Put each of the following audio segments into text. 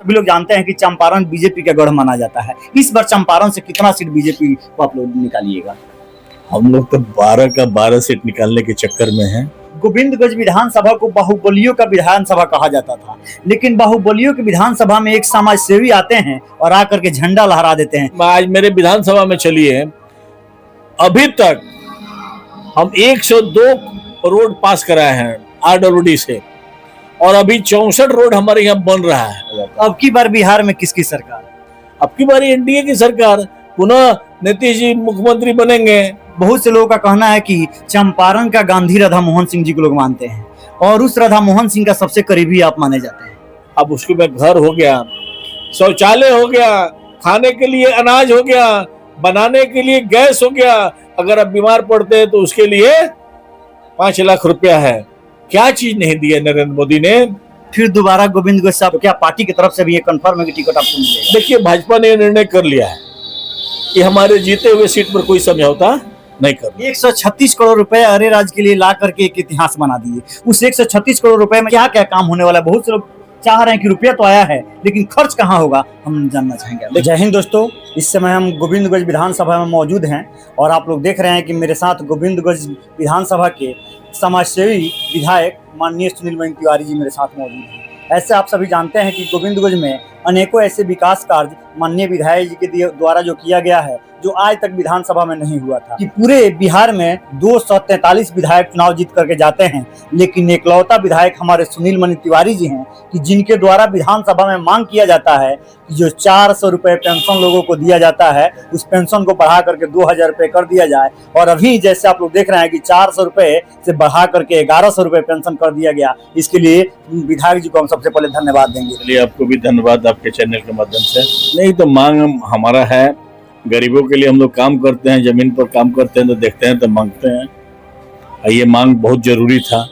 सभी लोग जानते हैं कि चंपारण बीजेपी का गढ़ माना जाता है। इस बार चंपारण से कितना सीट बीजेपी को आप लोग निकालिएगा? हम लोग तो 12 का 12 सीट निकालने के चक्कर में हैं। गोविंदगंज विधानसभा को बाहुबलियों का विधानसभा कहा जाता था, लेकिन बाहुबलियों की विधानसभा में एक समाज सेवी आते हैं और आकर के झंडा लहरा देते हैं। आज मेरे विधानसभा में चलिए, अभी तक हम 102 रोड पास कराए हैं RWD से, और अभी 64 रोड हमारे यहाँ बन रहा है। अब की बार बिहार में किसकी सरकार? अब की बार NDA की सरकार, पुनः नीतीश जी मुख्यमंत्री बनेंगे। बहुत से लोगों का कहना है कि चंपारण का गांधी राधा मोहन सिंह जी को लोग मानते हैं, और उस राधा मोहन सिंह का सबसे करीबी आप माने जाते हैं। अब उसके बाद घर हो गया, शौचालय हो गया, खाने के लिए अनाज हो गया, बनाने के लिए गैस हो गया, अगर आप बीमार पड़ते हैं तो उसके लिए 5 लाख रुपया है। क्या चीज नहीं दी है नरेंद्र मोदी ने? फिर दोबारा गोविंदगंज साहब क्या पार्टी की तरफ से भी ये कंफर्म है कि टिकट आपको मिलेगा? देखिए, भाजपा ने निर्णय कर लिया है कि हमारे जीते हुए सीट पर कोई समझौता नहीं कर। 136 करोड़ रुपए अरे राज्य के लिए ला करके एक इतिहास बना दिए। उस 136 करोड़ रुपए में क्या क्या काम होने वाला है? बहुत से लोग चाह रहे हैं कि रुपया तो आया है, लेकिन खर्च कहाँ होगा, हम जानना चाहेंगे। जय हिंद दोस्तों, इस समय हम गोविंदगंज विधानसभा में मौजूद हैं और आप लोग देख रहे हैं कि मेरे साथ गोविंदगंज विधानसभा के समाजसेवी विधायक माननीय सुनील मणि तिवारी जी मेरे साथ मौजूद हैं। ऐसे आप सभी जानते हैं कि गोविंदगंज में अनेकों ऐसे विकास कार्य माननीय विधायक जी के द्वारा जो किया गया है, जो आज तक विधानसभा में नहीं हुआ था। कि पूरे बिहार में 243 विधायक चुनाव जीत करके जाते हैं, लेकिन एकलौता विधायक हमारे सुनील मणि तिवारी जी हैं कि जिनके द्वारा विधानसभा में मांग किया जाता है कि जो 400 रुपए पेंशन लोगों को दिया जाता है, उस पेंशन को बढ़ा करके 2000 रुपए कर दिया जाए। और अभी जैसे आप लोग देख रहे हैं कि 400 रुपए से बढ़ा करके 1100 रुपए पेंशन कर दिया गया। इसके लिए विधायक जी को हम सबसे पहले धन्यवाद देंगे। चलिए, आपको भी धन्यवाद आपके चैनल के माध्यम से। नहीं तो मांग हमारा है, गरीबों के लिए हम लोग काम करते हैं, जमीन पर काम करते हैं, तो देखते हैं तो मांगते हैं। ये मांग बहुत जरूरी था,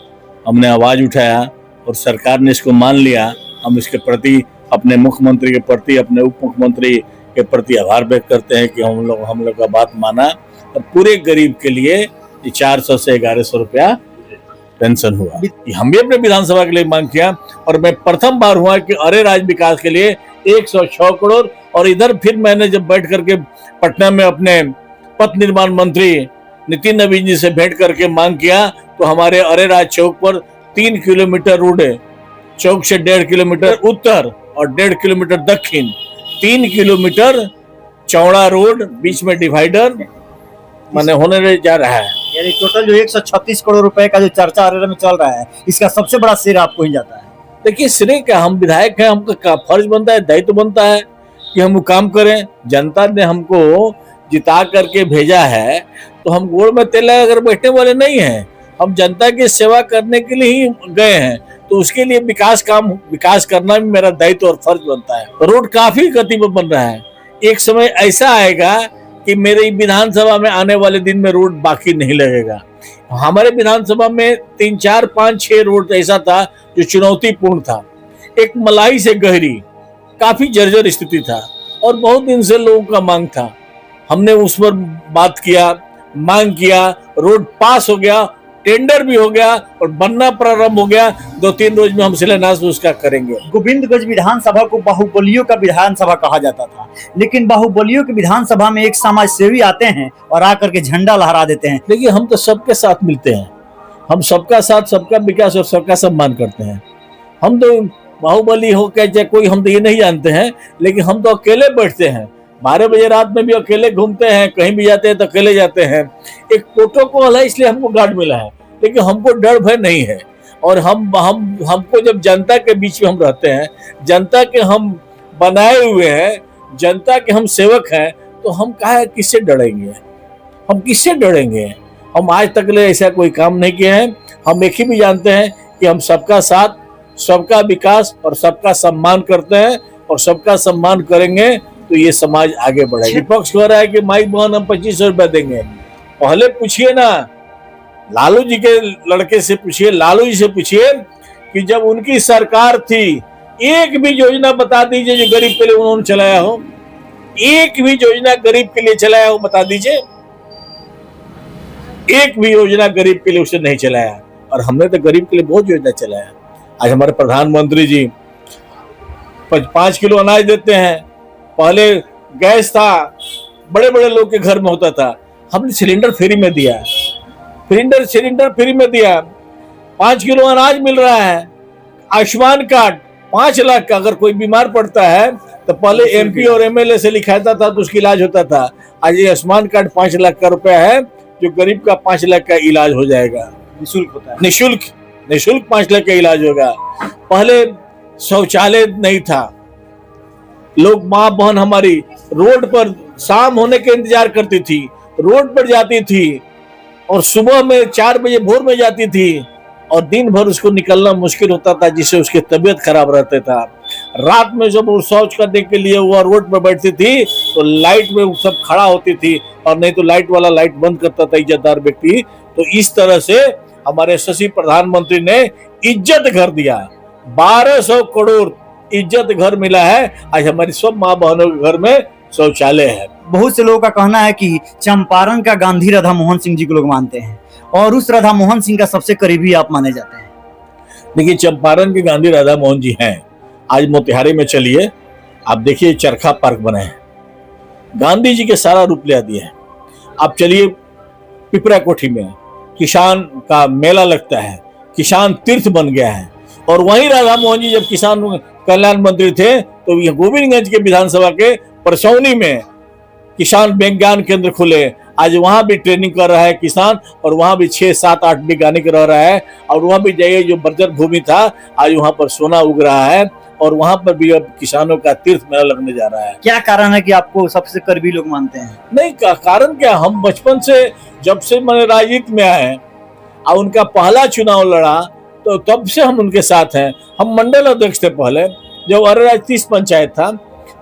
हमने आवाज उठाया और सरकार ने इसको मान लिया। हम इसके प्रति, अपने मुख्यमंत्री के प्रति, अपने उप मुख्यमंत्री के प्रति आभार व्यक्त करते हैं कि हम लोग का बात माना और पूरे गरीब के लिए 400 से 1100 रुपया पेंशन हुआ। हम भी अपने विधानसभा के लिए मांग किया, और मैं प्रथम बार हुआ कि अरे राज्य विकास के लिए 106 करोड़। और इधर फिर मैंने जब बैठ करके पटना में अपने पथ निर्माण मंत्री नितिन नवीन जी से भेंट करके मांग किया, तो हमारे अरेराज चौक पर 3 किलोमीटर रोड है, चौक से 1.5 किलोमीटर उत्तर और 1.5 किलोमीटर दक्षिण, 3 किलोमीटर चौड़ा रोड, बीच में डिवाइडर माने होने जा रहा है। यानी टोटल जो 136 करोड़ रुपए का जो चर्चा अरेरा में चल रहा है, इसका सबसे बड़ा श्रेय आपको ही जाता है। देखिए, श्रेय क्या, हम विधायक हैं, हमका फर्ज बनता है, दायित्व बनता है कि हम वो काम करें। जनता ने हमको जिता करके भेजा है, तो हम गोड़ में तेल लगाकर बैठने वाले नहीं हैं। हम जनता की सेवा करने के लिए ही गए हैं, तो उसके लिए विकास करना भी मेरा दायित्व और फर्ज बनता है। रोड काफी गति में बन रहा है। एक समय ऐसा आएगा कि मेरे विधानसभा में आने वाले दिन में रोड बाकी नहीं लगेगा। हमारे विधानसभा में 3, 4, 5, 6 रोड ऐसा था जो चुनौतीपूर्ण था। एक मलाई से गहरी काफी जर्जर स्थिति था, और बहुत दिन से लोगों का मांग था। हमने उस पर बात किया, मांग किया, रोड पास हो गया, टेंडर भी हो गया और बनना प्रारंभ हो गया। 2-3 रोज में हम शिलान्यास उसका करेंगे। गोविंदगंज विधानसभा को बाहुबलियों का विधानसभा कहा जाता था, लेकिन बाहुबलियों की विधानसभा में एक समाज सेवी आते हैं और आकर के झंडा लहरा देते हैं। देखिए, हम तो सबके साथ मिलते हैं, हम सबका साथ, सबका विकास और सबका सम्मान करते हैं। हम तो बाहुबली हो के चाहे कोई, हम तो ये नहीं जानते हैं, लेकिन हम तो अकेले बैठते हैं। 12 बजे रात में भी अकेले घूमते हैं, कहीं भी जाते हैं तो अकेले जाते हैं। एक प्रोटोकॉल है, इसलिए हमको गार्ड मिला है, लेकिन हमको डर भय नहीं है। और हमको जब जनता के बीच में हम रहते हैं, जनता के हम बनाए हुए हैं, जनता के हम सेवक हैं, तो हम कहा किससे डरेंगे? हम किससे डरेंगे? हम आज तक ले ऐसा कोई काम नहीं किया है। हम एक ही भी जानते हैं कि हम सबका साथ, सबका विकास और सबका सम्मान करते हैं, और सबका सम्मान करेंगे तो ये समाज आगे बढ़ेगा। विपक्ष कह रहा है कि माई बहन हम 2500 रुपए देंगे। पहले पूछिए ना, लालू जी के लड़के से पूछिए, लालू जी से पूछिए कि जब उनकी सरकार थी, एक भी योजना बता दीजिए जो गरीब के लिए उन्होंने चलाया हो। एक भी योजना गरीब के लिए चलाया हो, बता दीजिए। एक भी योजना गरीब के लिए उसने नहीं चलाया, और हमने तो गरीब के लिए बहुत योजना चलाया। आज हमारे प्रधानमंत्री जी 5 किलो अनाज देते हैं। पहले गैस था, बड़े बड़े लोग के घर में होता था, हमने सिलेंडर फ्री में दिया, सिलेंडर फ्री में दिया। 5 किलो अनाज मिल रहा है। आयुष्मान कार्ड 5 लाख का, अगर कोई बीमार पड़ता है तो पहले MP और MLA से लिखाता था तो उसका इलाज होता था। आज ये आयुष्मान कार्ड 5 लाख का रुपया है, जो गरीब का 5 लाख का इलाज हो जाएगा। निःशुल्क होता है। निःशुल्क 5 लाख का इलाज होगा। पहले शौचालय नहीं था, लोग माँ बहन हमारी रोड पर शाम होने के इंतजार करती थी, रोड पर जाती थी और सुबह में 4 बजे भोर में जाती थी और दिन भर उसको निकलना मुश्किल होता था, जिससे उसकी तबीयत खराब रहता था। रात में जब वो शौच करने के लिए वो रोड पर बैठती थी तो लाइट में वो सब खड़ा होती थी, और नहीं तो लाइट वाला लाइट बंद करता था इज्जतदार व्यक्ति। तो इस तरह से हमारे शशि प्रधानमंत्री ने इज्जत घर दिया। 1200 करोड़ इज्जत घर मिला है। आज हमारी सब माँ बहनों के घर में शौचालय है। बहुत से लोगों का कहना है कि चंपारण का गांधी राधा मोहन सिंह जी को लोग मानते हैं, और उस राधा मोहन सिंह का सबसे करीबी आप माने जाते हैं। देखिए, चंपारण के गांधी राधा मोहन जी हैं। आज मोतिहारी में चलिए, आप देखिए चरखा पार्क बने हैं, गांधी जी के सारा रूप ले दिए हैं। आप चलिए पिपरा कोठी में किसान का मेला लगता है, किसान तीर्थ बन गया है। और वहीं राधा मोहन जी जब किसान कल्याण मंत्री थे तो ये गोविंदगंज के विधानसभा के परसौनी में किसान विज्ञान केंद्र खुले। आज वहां भी ट्रेनिंग कर रहा है किसान, और वहां भी 6, 7, 8 वैज्ञानिक रह रहा है। और वहां भी जाइए, जो बंजर भूमि था आज वहां पर सोना उग रहा है, और वहां पर भी अब किसानों का तीर्थ मेला लगने जा रहा है। क्या कारण है कि आपको सबसे करीबी लोग मानते हैं? नहीं, कारण क्या, हम बचपन से जब से मैंने राजनीति में आए और उनका पहला चुनाव लड़ा तो तब से हम उनके साथ हैं। हम मंडल अध्यक्ष थे पहले, जब अरेराज 30 पंचायत था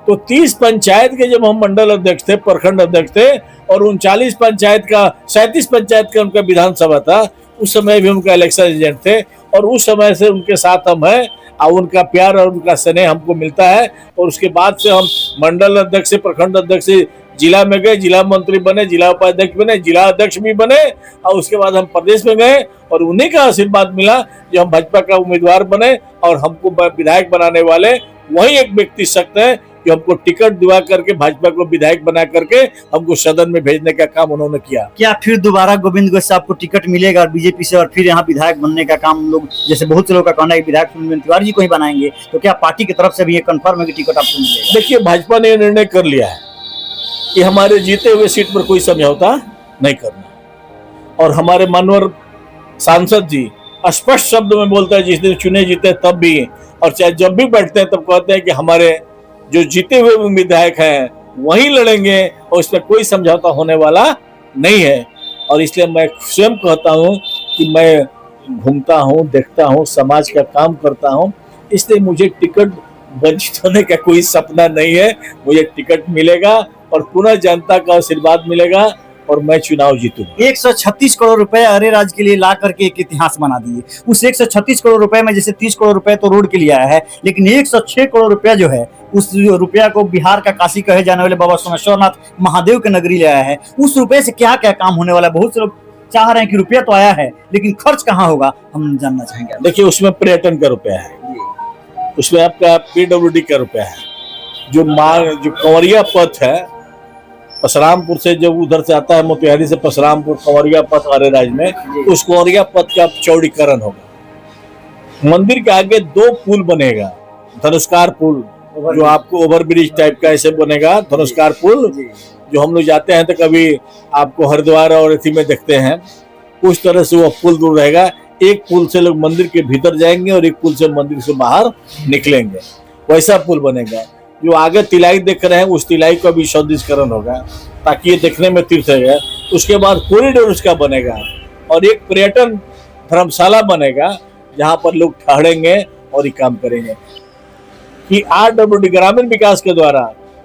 तो 30 पंचायत के जब हम मंडल अध्यक्ष थे, प्रखंड अध्यक्ष थे, और 39 पंचायत का 37 पंचायत का उनका विधानसभा था, उस समय भी उनका इलेक्शन एजेंट थे, और उस समय से उनके साथ हम हैं। और उनका प्यार और उनका स्नेह हमको मिलता है। और उसके बाद से हम मंडल अध्यक्ष से प्रखंड अध्यक्ष से जिला में गए, जिला मंत्री बने, जिला उपाध्यक्ष बने, जिला अध्यक्ष भी बने, और उसके बाद हम प्रदेश में गए, और उन्हीं का आशीर्वाद मिला जो हम भाजपा का उम्मीदवार बने। और हमको विधायक बनाने वाले वही एक व्यक्ति सकते हैं जो हमको टिकट दिवा करके भाजपा को विधायक बना करके हमको सदन में भेजने का काम उन्होंने किया। क्या फिर दोबारा गोविंदगंज से आपको टिकट मिलेगा और बीजेपी से, और फिर यहाँ विधायक बनने का काम लोग, जैसे बहुत से लोगों का कहना है विधायक सुनील तिवारी जी को ही बनाएंगे, तो क्या पार्टी की तरफ से भी ये कंफर्म है कि टिकट आपको मिलेगा? देखिए, भाजपा ने निर्णय कर लिया है कि हमारे जीते हुए सीट पर कोई समझौता नहीं करना। और हमारे मानवर सांसद जी स्पष्ट शब्द में बोलते हैं, जिस दिन चुने जीते तब भी, और चाहे जब भी बैठते हैं तब कहते हैं कि हमारे जो जीते हुए विधायक हैं वही लड़ेंगे, और इसमें कोई समझौता होने वाला नहीं है। और इसलिए मैं स्वयं कहता हूं कि मैं घूमता हूं, देखता हूं, समाज का काम करता हूं, इसलिए मुझे टिकट वंचित होने का कोई सपना नहीं है। मुझे टिकट मिलेगा और पुनः जनता का आशीर्वाद मिलेगा और मैं चुनाव जीतूंगा। 136 करोड़ रुपए अरे राज्य के लिए ला करके एक इतिहास बना दिए। उस 136 करोड़ रुपए में जैसे 30 करोड़ रुपए तो रोड के लिए आया है, लेकिन 106 करोड़ रुपया जो है उस रुपया को बिहार का काशी कहे जाने वाले बाबा सोमेश्वरनाथ महादेव के नगरी ले आया है। उस रुपए से क्या क्या काम होने वाला है? बहुत से लोग चाह रहे हैं कि रुपया तो आया है, लेकिन खर्च कहाँ होगा, हम जानना चाहेंगे। देखिए, उसमें पर्यटन का रुपया है, उसमें आपका PWD का रुपया है, जो कंवरिया पथ है परशुरामपुर से, जब उधर से आता है मोतिहारी से परशुरामपुर कंवरिया पथ अरे राज्य में, उस कंवरिया पथ का चौड़ीकरण होगा। मंदिर के आगे 2 पुल बनेगा, धनुष्कार पुल जो आपको ओवरब्रिज टाइप का ऐसे बनेगा, धनुष्कार पुल जो हम लोग जाते हैं तो कभी आपको हरिद्वार और इसी में देखते हैं, उस तरह से वो पुल दूर रहेगा। एक पुल से लोग मंदिर के भीतर जाएंगे और एक पुल से मंदिर से बाहर निकलेंगे, वैसा पुल बनेगा। जो आगे तिलाई देख रहे हैं उस तिलाई का भी सौंदर्यीकरण होगा ताकि ये देखने में तीर्थ है। उसके बाद कॉरिडोर उसका बनेगा और एक पर्यटन धर्मशाला बनेगा जहां पर लोग ठहरेंगे और ये काम करेंगे। कि RWD ग्रामीण विकास के द्वारा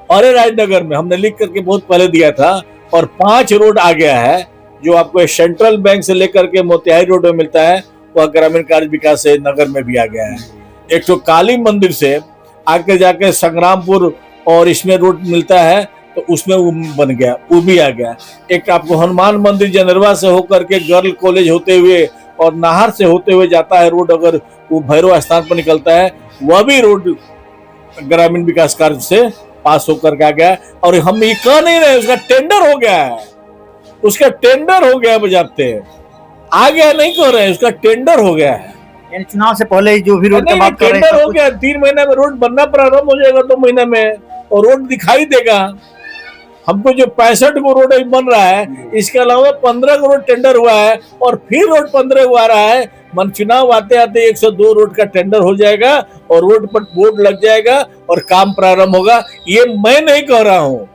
अरे राजनगर में हमने लिख करके बहुत पहले दिया था और 5 रोड आ गया है जो आपको सेंट्रल बैंक से लेकर के मोतिहारी रोड में मिलता है, वह ग्रामीण कार्य विकास से नगर में भी आ गया है। एक तो काली मंदिर से आके जाके संग्रामपुर और इसमें रोड मिलता है तो उसमें वो बन गया, वो भी आ गया। एक आपको हनुमान मंदिर जनरवा से होकर के गर्ल कॉलेज होते हुए और नाहर से होते हुए जाता है रोड, अगर वो भैरव स्थान पर निकलता है वह भी रोड ग्रामीण विकास कार्य से पास होकर के आ गया, और हम ये कह नहीं रहे उसका टेंडर हो गया है, उसका टेंडर हो गया, बजाते आ गया नहीं कह रहे, उसका टेंडर हो गया है। यानी चुनाव से पहले ही जो भी रोड की बात कर रहे टेंडर हैं हो गया, 3 महीने में रोड बनना प्रारंभ हो जाएगा, 2 महीने में, और रोड दिखाई देगा। हमको जो 65 को रोड बन रहा है, इसके अलावा 15 करोड़ टेंडर हुआ है, और फिर रोड 15 को आ रहा है। मन चुनाव आते आते 102 रोड का टेंडर हो जाएगा और रोड पर बोर्ड लग जाएगा और काम प्रारंभ होगा। ये मैं नहीं कह रहा हूँ,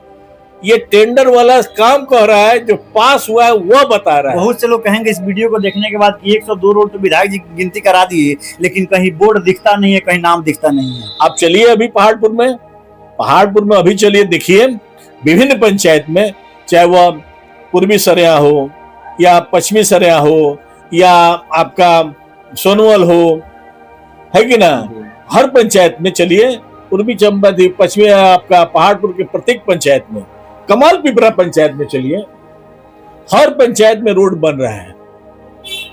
ये टेंडर वाला काम कह रहा है, जो पास हुआ है वह बता रहा है। बहुत से लोग कहेंगे इस वीडियो को देखने के बाद कि 102 रोड तो विधायक जी गिनती करा दिए, लेकिन कहीं बोर्ड दिखता नहीं है, कहीं नाम दिखता नहीं है। आप चलिए अभी पहाड़पुर में अभी चलिए, देखिए विभिन्न पंचायत में, चाहे वह पूर्वी सरेया हो या पश्चिमी सरेया हो या आपका सोनवल हो, है कि ना, हर पंचायत में चलिए, पूर्वी चंबा थी, पश्चिमी आपका पहाड़पुर के प्रत्येक पंचायत में, कमाल पिपरा पंचायत में चलिए, हर पंचायत में रोड बन रहा है।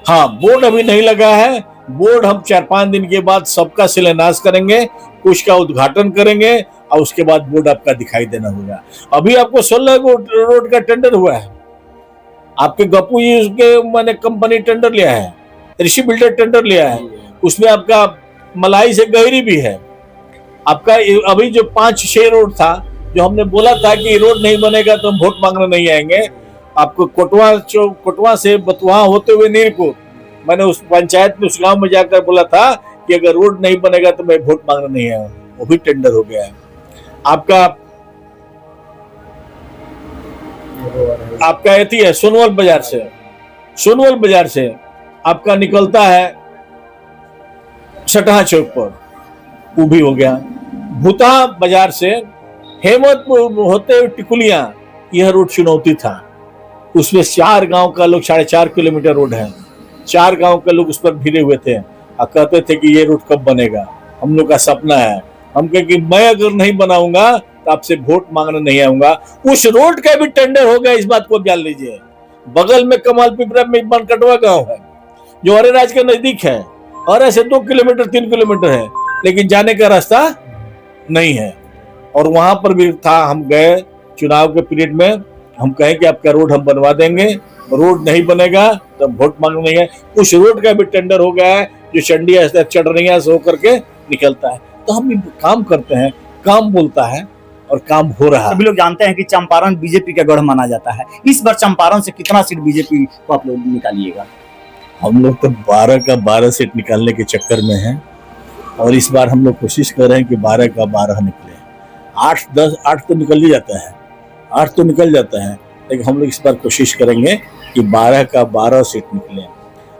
हाँ, बोर्ड अभी नहीं लगा है, बोर्ड हम 4-5 दिन के बाद सबका शिलान्यास करेंगे, कुछ का उद्घाटन करेंगे, और उसके बाद बोर्ड आपका दिखाई देना होगा। अभी आपको 16 रोड का टेंडर हुआ है, आपके गप्पू जी उसके मैंने कंपनी टेंडर लिया है, ऋषि बिल्डर टेंडर लिया है, उसमें आपका मलाई से गहरी भी है। आपका अभी जो 5-6 रोड था, जो हमने बोला था कि रोड नहीं बनेगा तो हम वोट मांगने नहीं आएंगे, आपको कोटवा से बतुआ होते हुए नीरपुर, मैंने उस पंचायत में, उस गांव में जाकर बोला था कि अगर रोड नहीं बनेगा तो मैं वोट मांगने नहीं आऊंगा, वो भी टेंडर हो गया है। आपका एथी है सोनवल बाजार से आपका निकलता है छठा चौक पर, वो भी हो गया। भूता बाजार से हेमतपुर होते हुए टिकुलिया, यह रोड चुनौती था, उसमें 4 गांव का लोग, 4.5 किलोमीटर रोड है, 4 गांव के लोग उस पर भिड़े हुए थे और कहते थे कि ये रोड कब बनेगा, हम लोग का सपना है। हम कहे कि मैं अगर नहीं बनाऊंगा तो आपसे वोट मांगने नहीं आऊंगा। उस रोड का भी टेंडर हो गया, इस बात को जान लीजिए। बगल में कमाल पिपरा में बनकटवा गांव है, जो अरेराज के नजदीक है, और ऐसे 2 किलोमीटर 3 किलोमीटर है, लेकिन जाने का रास्ता नहीं है। और वहां पर भी था, हम गए चुनाव के पीरियड में, हम कहे कि आपका रोड हम बनवा देंगे, रोड नहीं बनेगा तो वोट मांगने नहीं है। उस रोड का भी टेंडर हो गया है, जो चंडिया से चढ़निया से होकर के निकलता है। तो हम काम करते हैं, काम बोलता है और काम हो रहा है। सभी लोग जानते हैं कि चंपारण बीजेपी का गढ़ माना जाता है। इस बार चंपारण से कितना सीट बीजेपी को आप लोग निकालिएगा? हम लोग तो 12 का 12 सीट निकालने के चक्कर में हैं, और इस बार हम लोग कोशिश कर रहे हैं कि 12 का 12 निकले। 8 तो निकल ही जाता है, 8 तो निकल जाता है, लेकिन हम लोग इस बार कोशिश करेंगे कि 12 का 12 सीट निकले।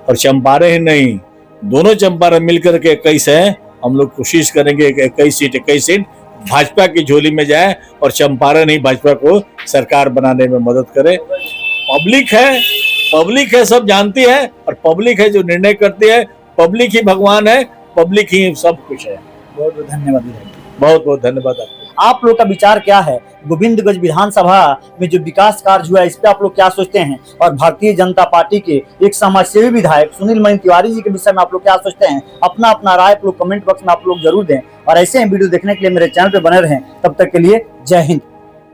और चंपारण ही नहीं, दोनों चंपारण मिलकर के 21 है, हम लोग कोशिश करेंगे कि 21 सीट भाजपा की झोली में जाए, और चंपारण ही भाजपा को सरकार बनाने में मदद करे। पब्लिक है, सब जानती है, और पब्लिक है जो निर्णय करती है, पब्लिक ही भगवान है, पब्लिक ही सब कुछ है। बहुत बहुत धन्यवाद। बहुत बहुत धन्यवाद आपको। आप लोग का विचार क्या है? गोविंदगंज विधानसभा में जो विकास कार्य हुआ है, इस पे आप लोग क्या सोचते हैं? और भारतीय जनता पार्टी के एक समाजसेवी विधायक सुनील मणि तिवारी जी के विषय में आप लोग क्या सोचते हैं? अपना अपना राय आप लोग कमेंट बॉक्स में आप लोग जरूर दें, और ऐसे ही वीडियो देखने के लिए मेरे चैनल पे बने रहें। तब तक के लिए जय हिंद।